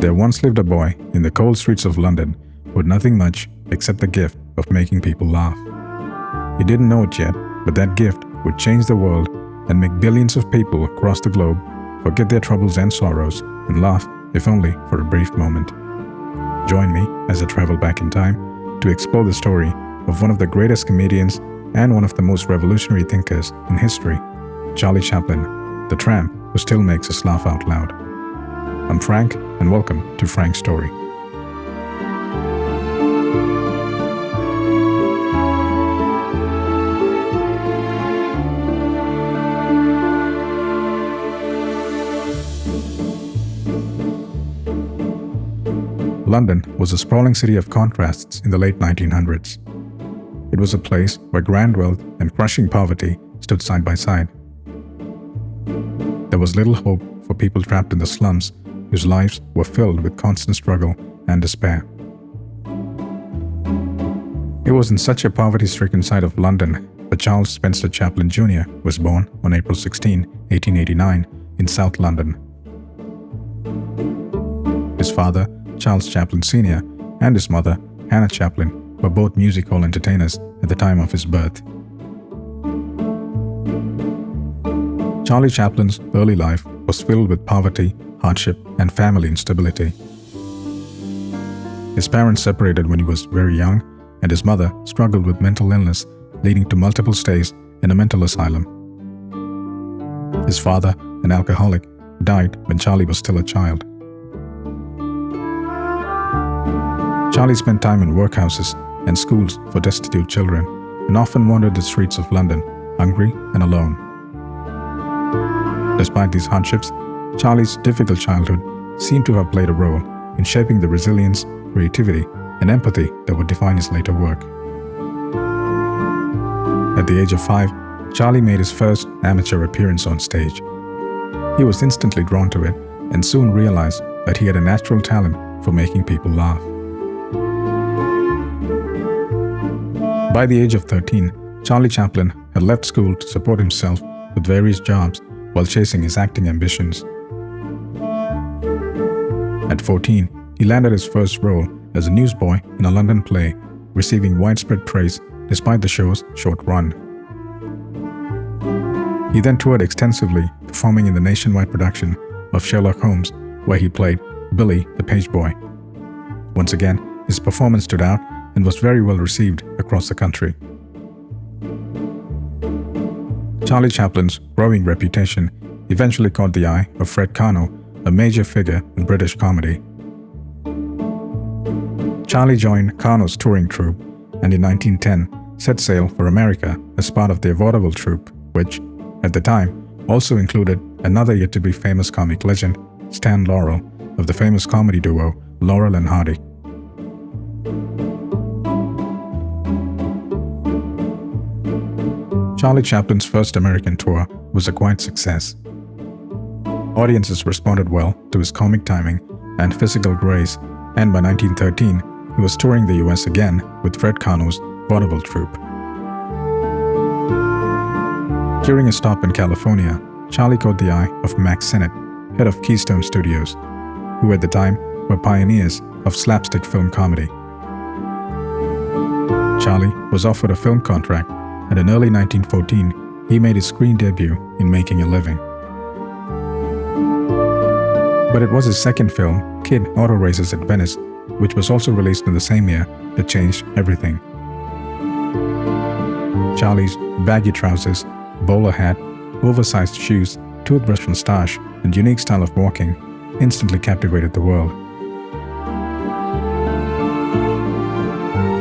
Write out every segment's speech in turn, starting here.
There once lived a boy in the cold streets of London with nothing much except the gift of making people laugh. He didn't know it yet, but that gift would change the world and make billions of people across the globe forget their troubles and sorrows and laugh, if only for a brief moment. Join me as I travel back in time to explore the story of one of the greatest comedians and one of the most revolutionary thinkers in history, Charlie Chaplin, the tramp who still makes us laugh out loud. I'm Frank, and welcome to Frank's Story. London was a sprawling city of contrasts in the late 1900s. It was a place where grand wealth and crushing poverty stood side by side. There was little hope for people trapped in the slums whose lives were filled with constant struggle and despair. It was in such a poverty-stricken side of London that Charles Spencer Chaplin Jr. was born on April 16, 1889, in South London. His father, Charles Chaplin Sr., and his mother, Hannah Chaplin, were both music hall entertainers at the time of his birth. Charlie Chaplin's early life was filled with poverty, hardship, and family instability. His parents separated when he was very young, and his mother struggled with mental illness, leading to multiple stays in a mental asylum. His father, an alcoholic, died when Charlie was still a child. Charlie spent time in workhouses and schools for destitute children and often wandered the streets of London, hungry and alone. Despite these hardships, Charlie's difficult childhood seemed to have played a role in shaping the resilience, creativity, and empathy that would define his later work. At the age of 5, Charlie made his first amateur appearance on stage. He was instantly drawn to it and soon realized that he had a natural talent for making people laugh. By the age of 13, Charlie Chaplin had left school to support himself with various jobs while chasing his acting ambitions. At 14, he landed his first role as a newsboy in a London play, receiving widespread praise despite the show's short run. He then toured extensively, performing in the nationwide production of Sherlock Holmes, where he played Billy the page boy. Once again, his performance stood out and was very well received across the country. Charlie Chaplin's growing reputation eventually caught the eye of Fred Karno, a major figure in British comedy. Charlie joined Karno's touring troupe and in 1910 set sail for America as part of their vaudeville troupe, which, at the time, also included another yet-to-be famous comic legend, Stan Laurel, of the famous comedy duo Laurel and Hardy. Charlie Chaplin's first American tour was a quiet success. Audiences responded well to his comic timing and physical grace, and by 1913, he was touring the US again with Fred Karno's vaudeville troupe. During a stop in California, Charlie caught the eye of Max Sennett, head of Keystone Studios, who at the time were pioneers of slapstick film comedy. Charlie was offered a film contract, and in early 1914, he made his screen debut in Making a Living. But it was his second film, Kid Auto Races at Venice, which was also released in the same year, that changed everything. Charlie's baggy trousers, bowler hat, oversized shoes, toothbrush mustache, and unique style of walking instantly captivated the world.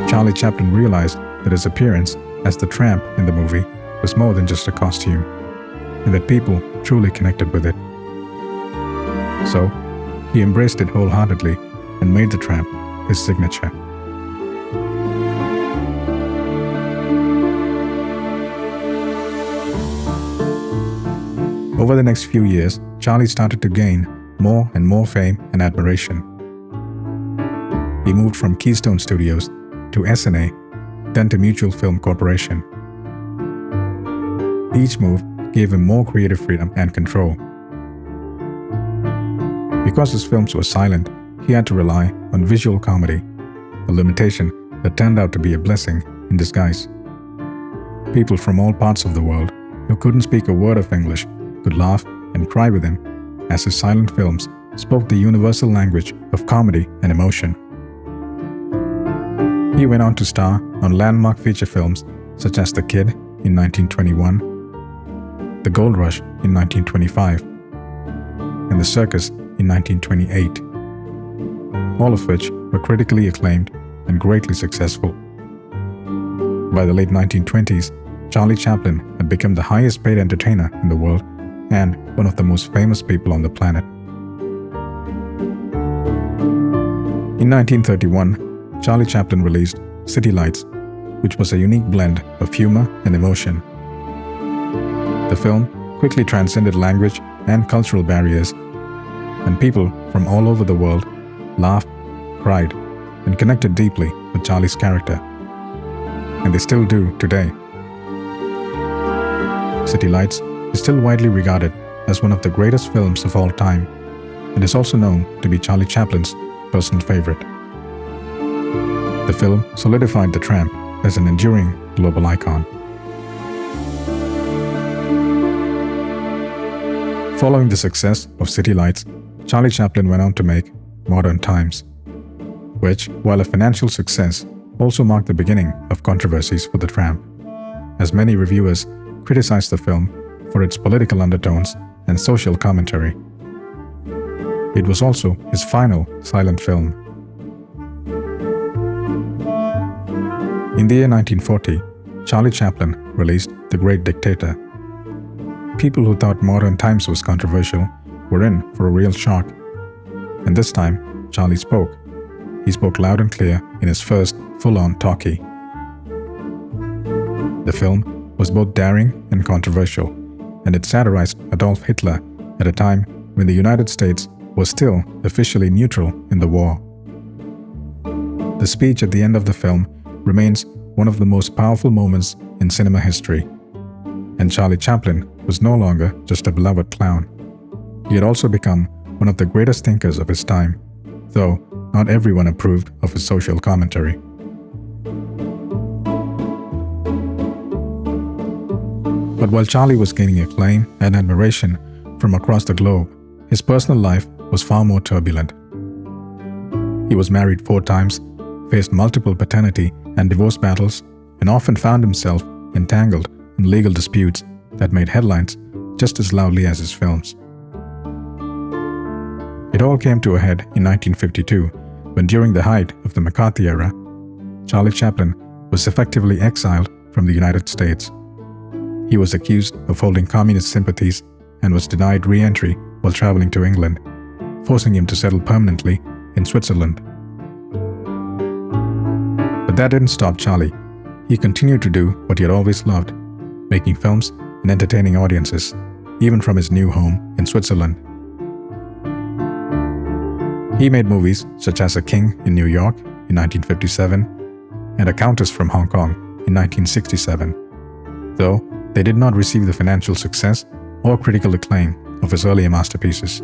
Charlie Chaplin realized that his appearance as the tramp in the movie was more than just a costume, and that people truly connected with it. So, he embraced it wholeheartedly and made the tramp his signature. Over the next few years, Charlie started to gain more and more fame and admiration. He moved from Keystone Studios to S&A, then to Mutual Film Corporation. Each move gave him more creative freedom and control. Because his films were silent, he had to rely on visual comedy, a limitation that turned out to be a blessing in disguise. People from all parts of the world who couldn't speak a word of English could laugh and cry with him, as his silent films spoke the universal language of comedy and emotion. He went on to star on landmark feature films such as The Kid in 1921, The Gold Rush in 1925, and The Circus in 1928, all of which were critically acclaimed and greatly successful. By the late 1920s, Charlie Chaplin had become the highest paid entertainer in the world and one of the most famous people on the planet. In 1931, Charlie Chaplin released City Lights, which was a unique blend of humor and emotion. The film quickly transcended language and cultural barriers, and people from all over the world laughed, cried, and connected deeply with Charlie's character. And they still do today. City Lights is still widely regarded as one of the greatest films of all time, and is also known to be Charlie Chaplin's personal favorite. The film solidified the tramp as an enduring global icon. Following the success of City Lights, Charlie Chaplin went on to make Modern Times, which, while a financial success, also marked the beginning of controversies for the tramp, as many reviewers criticized the film for its political undertones and social commentary. It was also his final silent film. In the year 1940, Charlie Chaplin released The Great Dictator. People who thought Modern Times was controversial were in for a real shock. And this time, Charlie spoke. He spoke loud and clear in his first full-on talkie. The film was both daring and controversial, and it satirized Adolf Hitler at a time when the United States was still officially neutral in the war. The speech at the end of the film remains one of the most powerful moments in cinema history, and Charlie Chaplin was no longer just a beloved clown. He had also become one of the greatest thinkers of his time, though not everyone approved of his social commentary. But while Charlie was gaining acclaim and admiration from across the globe, his personal life was far more turbulent. He was married 4 times, faced multiple paternity and divorce battles, and often found himself entangled in legal disputes that made headlines just as loudly as his films. It all came to a head in 1952, when during the height of the McCarthy era, Charlie Chaplin was effectively exiled from the United States. He was accused of holding communist sympathies and was denied re-entry while traveling to England, forcing him to settle permanently in Switzerland. But that didn't stop Charlie. He continued to do what he had always loved, making films and entertaining audiences, even from his new home in Switzerland. He made movies such as A King in New York in 1957 and A Countess from Hong Kong in 1967, though they did not receive the financial success or critical acclaim of his earlier masterpieces.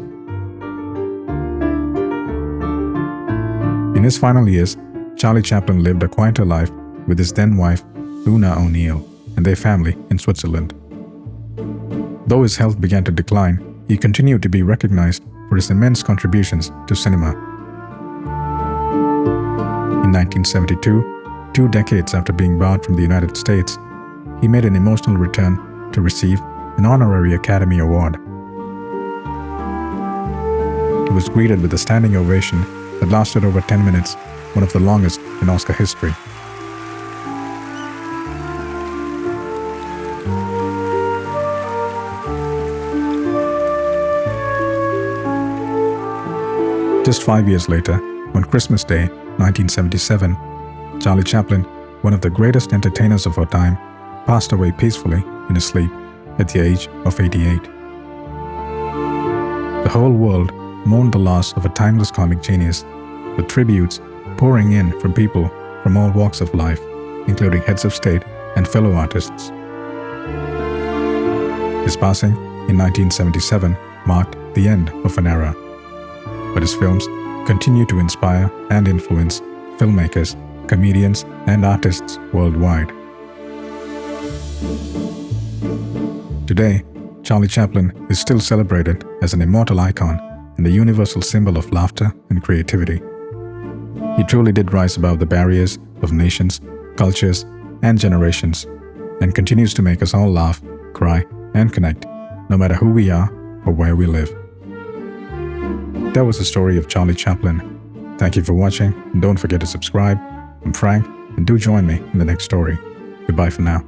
In his final years, Charlie Chaplin lived a quieter life with his then-wife, Una O'Neill, and their family in Switzerland. Though his health began to decline, he continued to be recognized for his immense contributions to cinema. In 1972, 2 decades after being barred from the United States, he made an emotional return to receive an honorary Academy Award. He was greeted with a standing ovation that lasted over 10 minutes, one of the longest in Oscar history. Just 5 years later, on Christmas Day, 1977, Charlie Chaplin, one of the greatest entertainers of our time, passed away peacefully in his sleep at the age of 88. The whole world mourned the loss of a timeless comic genius, with tributes pouring in from people from all walks of life, including heads of state and fellow artists. His passing in 1977 marked the end of an era, but his films continue to inspire and influence filmmakers, comedians, and artists worldwide. Today, Charlie Chaplin is still celebrated as an immortal icon and a universal symbol of laughter and creativity. He truly did rise above the barriers of nations, cultures, and generations, and continues to make us all laugh, cry, and connect, no matter who we are or where we live. That was the story of Charlie Chaplin. Thank you for watching, and don't forget to subscribe. I'm Frank, and do join me in the next story. Goodbye for now.